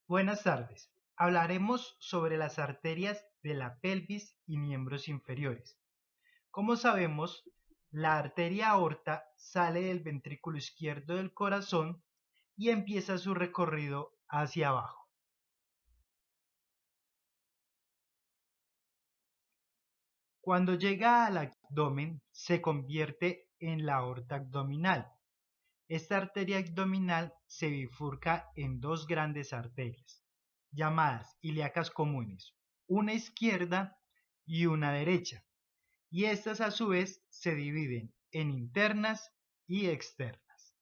Buenas tardes. Hablaremos sobre las arterias de la pelvis y miembros inferiores. Como sabemos, la arteria aorta sale del ventrículo izquierdo del corazón y empieza su recorrido hacia abajo. Cuando llega al abdomen, se convierte en la aorta abdominal. Esta arteria abdominal se bifurca en dos grandes arterias, llamadas ilíacas comunes, una izquierda y una derecha, y estas a su vez se dividen en internas y externas.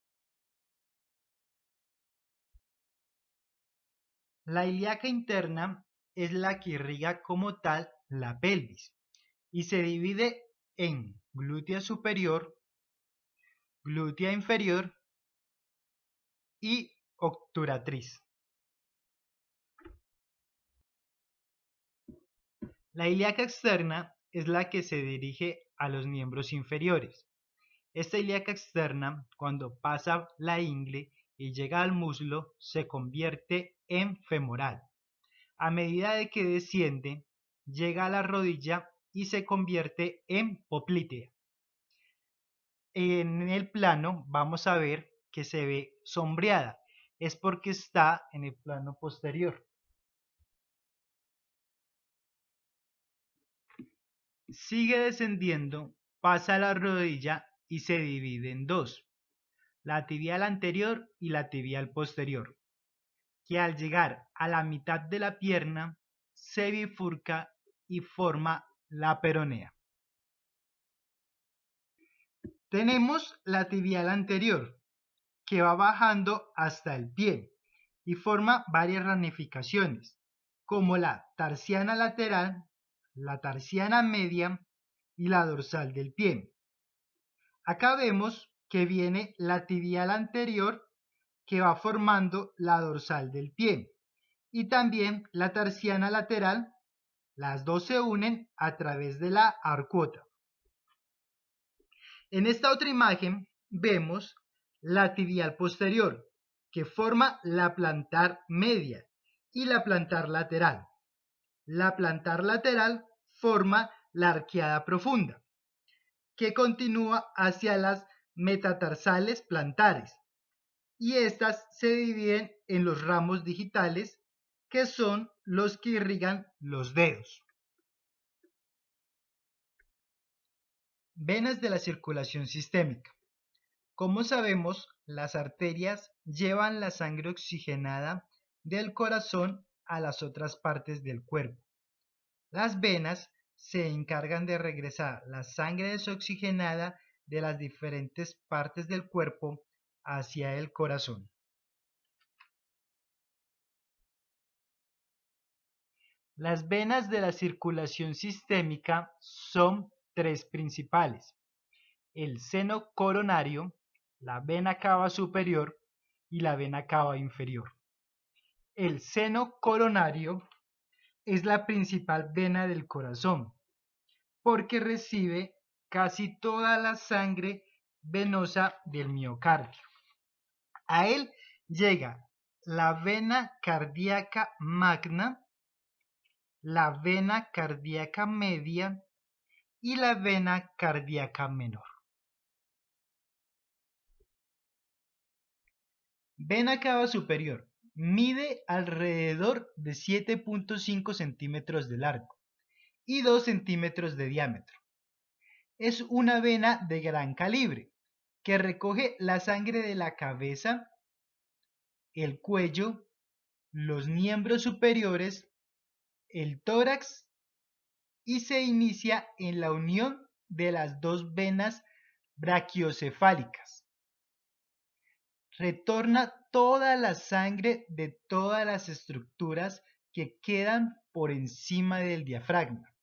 La ilíaca interna es la que irriga como tal la pelvis y se divide en glútea superior, glútea inferior y obturatriz. La ilíaca externa es la que se dirige a los miembros inferiores. Esta ilíaca externa, cuando pasa la ingle y llega al muslo, se convierte en femoral. A medida de que desciende, llega a la rodilla y se convierte en poplitea. En el plano vamos a ver que se ve sombreada. Es porque está en el plano posterior. Sigue descendiendo, pasa la rodilla y se divide en dos, la tibial anterior y la tibial posterior, que al llegar a la mitad de la pierna se bifurca y forma la peronea. Tenemos la tibial anterior, que va bajando hasta el pie y forma varias ramificaciones, como la tarsiana lateral, la tarsiana media y la dorsal del pie. Acá vemos que viene la tibial anterior que va formando la dorsal del pie y también la tarsiana lateral. Las dos se unen a través de la arcuota. En esta otra imagen vemos la tibial posterior que forma la plantar media y la plantar lateral. La plantar lateral forma la arqueada profunda que continúa hacia las metatarsales plantares y estas se dividen en los ramos digitales que son los que irrigan los dedos. Venas de la circulación sistémica. Como sabemos, las arterias llevan la sangre oxigenada del corazón a las otras partes del cuerpo. Las venas se encargan de regresar la sangre desoxigenada de las diferentes partes del cuerpo hacia el corazón. Las venas de la circulación sistémica son tres principales: el seno coronario, la vena cava superior y la vena cava inferior. El seno coronario es la principal vena del corazón porque recibe casi toda la sangre venosa del miocardio. A él llega la vena cardíaca magna, la vena cardíaca media y la vena cardíaca menor. Vena cava superior. Mide alrededor de 7.5 centímetros de largo y 2 centímetros de diámetro. Es una vena de gran calibre que recoge la sangre de la cabeza, el cuello, los miembros superiores, el tórax y se inicia en la unión de las dos venas brachiocefálicas. Retorna toda la sangre de todas las estructuras que quedan por encima del diafragma,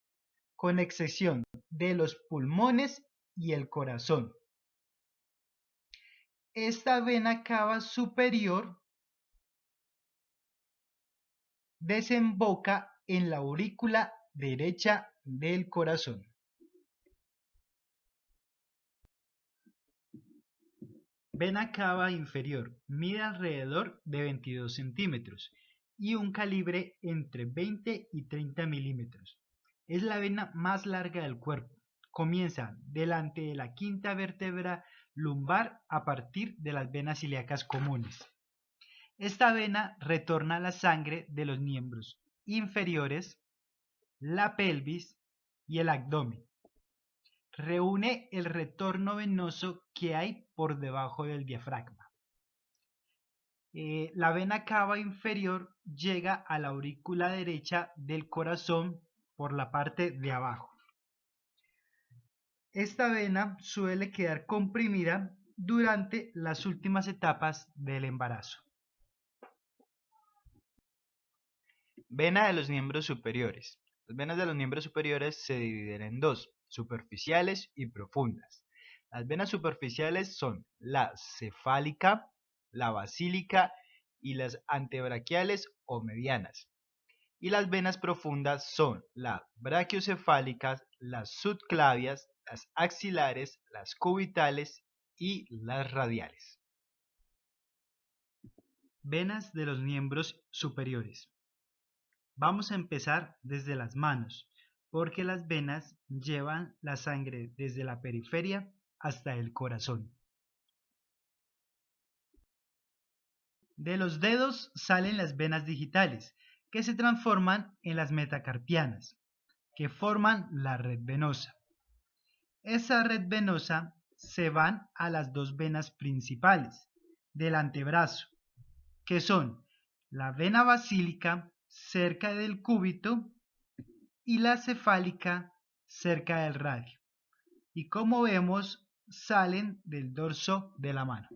con excepción de los pulmones y el corazón. Esta vena cava superior desemboca en la aurícula derecha del corazón. Vena cava inferior. Mide alrededor de 22 centímetros y un calibre entre 20 y 30 milímetros. Es la vena más larga del cuerpo. Comienza delante de la quinta vértebra lumbar a partir de las venas ilíacas comunes. Esta vena retorna la sangre de los miembros inferiores, la pelvis y el abdomen. Reúne el retorno venoso que hay por debajo del diafragma. La vena cava inferior llega a la aurícula derecha del corazón por la parte de abajo. Esta vena suele quedar comprimida durante las últimas etapas del embarazo. Vena de los miembros superiores. Las venas de los miembros superiores se dividen en dos, superficiales y profundas. Las venas superficiales son la cefálica, la basílica y las antebraquiales o medianas. Y las venas profundas son las brachiocefálicas, las subclavias, las axilares, las cubitales y las radiales. Venas de los miembros superiores. Vamos a empezar desde las manos, porque las venas llevan la sangre desde la periferia hasta el corazón. De los dedos salen las venas digitales, que se transforman en las metacarpianas, que forman la red venosa. Esa red venosa se van a las dos venas principales del antebrazo, que son la vena basílica cerca del cúbito y la cefálica cerca del radio. Y como vemos, salen del dorso de la mano.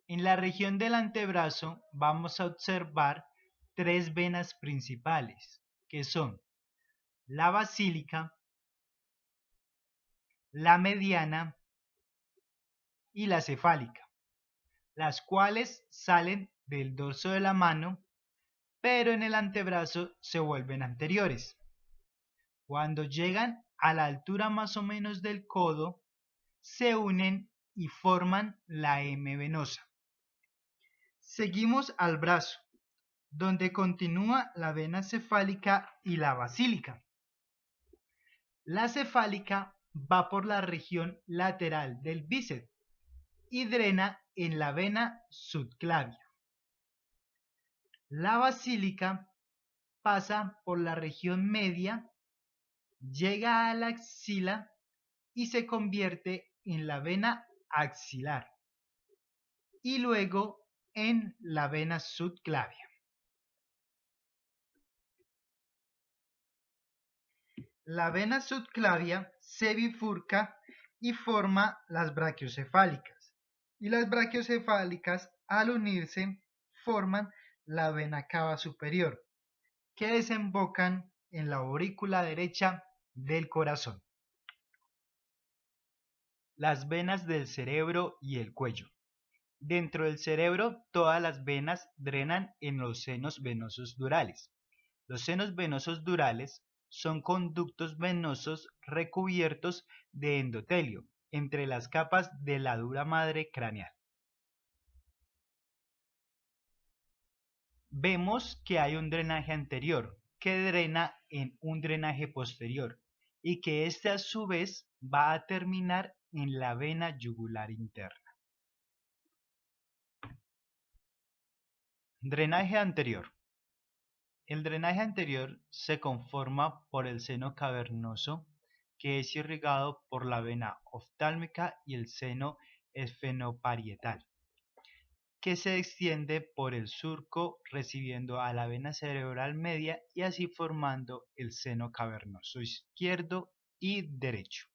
En la región del antebrazo vamos a observar tres venas principales, que son la basílica, la mediana y la cefálica, las cuales salen del dorso de la mano, pero en el antebrazo se vuelven anteriores. Cuando llegan a la altura más o menos del codo, se unen y forman la M venosa. Seguimos al brazo, donde continúa la vena cefálica y la basílica. La cefálica va por la región lateral del bíceps y drena en la vena subclavia. La basílica pasa por la región media, llega a la axila y se convierte en la vena axilar y luego en la vena subclavia. La vena subclavia se bifurca y forma las brachiocefálicas, y las brachiocefálicas al unirse forman la vena cava superior, que desembocan en la aurícula derecha del corazón. Las venas del cerebro y el cuello. Dentro del cerebro, todas las venas drenan en los senos venosos durales. Los senos venosos durales son conductos venosos recubiertos de endotelio entre las capas de la dura madre craneal. Vemos que hay un drenaje anterior que drena en un drenaje posterior y que este a su vez va a terminar en la vena yugular interna. Drenaje anterior. El drenaje anterior se conforma por el seno cavernoso, que es irrigado por la vena oftálmica y el seno esfenoparietal, que se extiende por el surco recibiendo a la vena cerebral media y así formando el seno cavernoso izquierdo y derecho,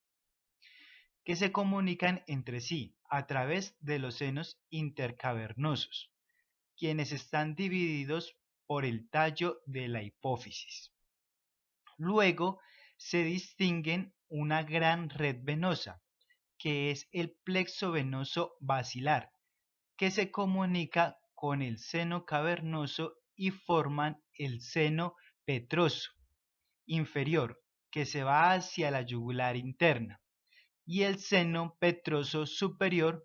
que se comunican entre sí a través de los senos intercavernosos, quienes están divididos por el tallo de la hipófisis. Luego se distinguen una gran red venosa, que es el plexo venoso basilar, que se comunica con el seno cavernoso y forman el seno petroso inferior, que se va hacia la yugular interna, y el seno petroso superior,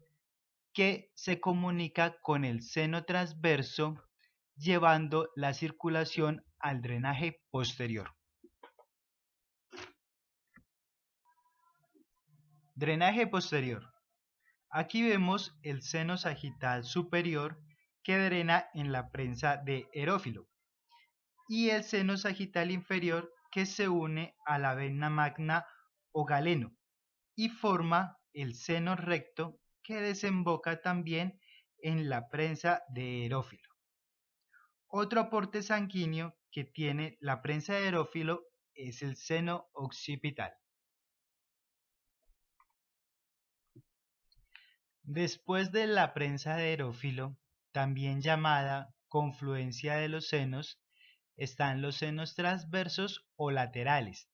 que se comunica con el seno transverso, llevando la circulación al drenaje posterior. Drenaje posterior. Aquí vemos el seno sagital superior que drena en la prensa de erófilo y el seno sagital inferior que se une a la vena magna o galeno y forma el seno recto que desemboca también en la prensa de erófilo. Otro aporte sanguíneo que tiene la prensa de erófilo es el seno occipital. Después de la prensa de erófilo, también llamada confluencia de los senos, están los senos transversos o laterales.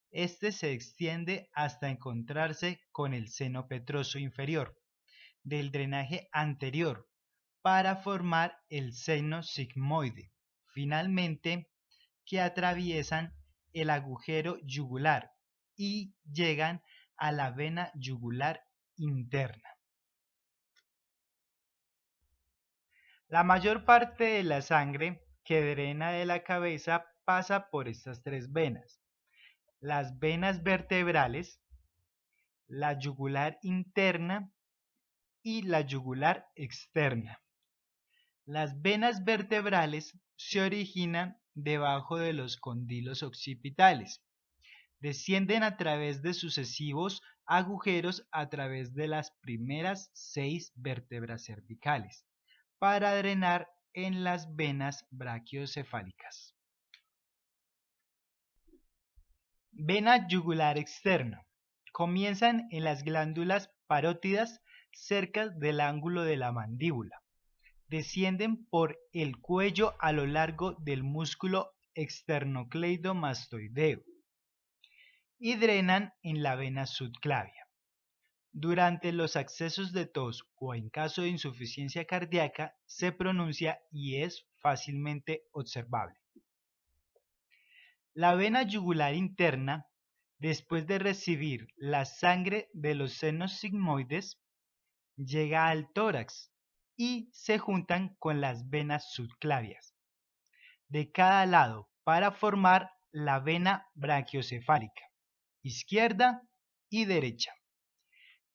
Este se extiende hasta encontrarse con el seno petroso inferior del drenaje anterior para formar el seno sigmoide. Finalmente, que atraviesan el agujero yugular y llegan a la vena yugular interna. La mayor parte de la sangre que drena de la cabeza pasa por estas tres venas: las venas vertebrales, la yugular interna y la yugular externa. Las venas vertebrales se originan debajo de los condilos occipitales, descienden a través de sucesivos agujeros a través de las primeras 6 vértebras cervicales, para drenar en las venas brachiocefálicas. Vena yugular externa. Comienzan en las glándulas parótidas cerca del ángulo de la mandíbula. Descienden por el cuello a lo largo del músculo externocleidomastoideo y drenan en la vena subclavia. Durante los accesos de tos o en caso de insuficiencia cardíaca se pronuncia y es fácilmente observable. La vena yugular interna, después de recibir la sangre de los senos sigmoides, llega al tórax y se juntan con las venas subclavias de cada lado para formar la vena brachiocefálica, izquierda y derecha,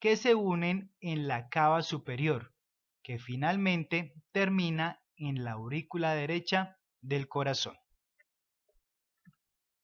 que se unen en la cava superior, que finalmente termina en la aurícula derecha del corazón.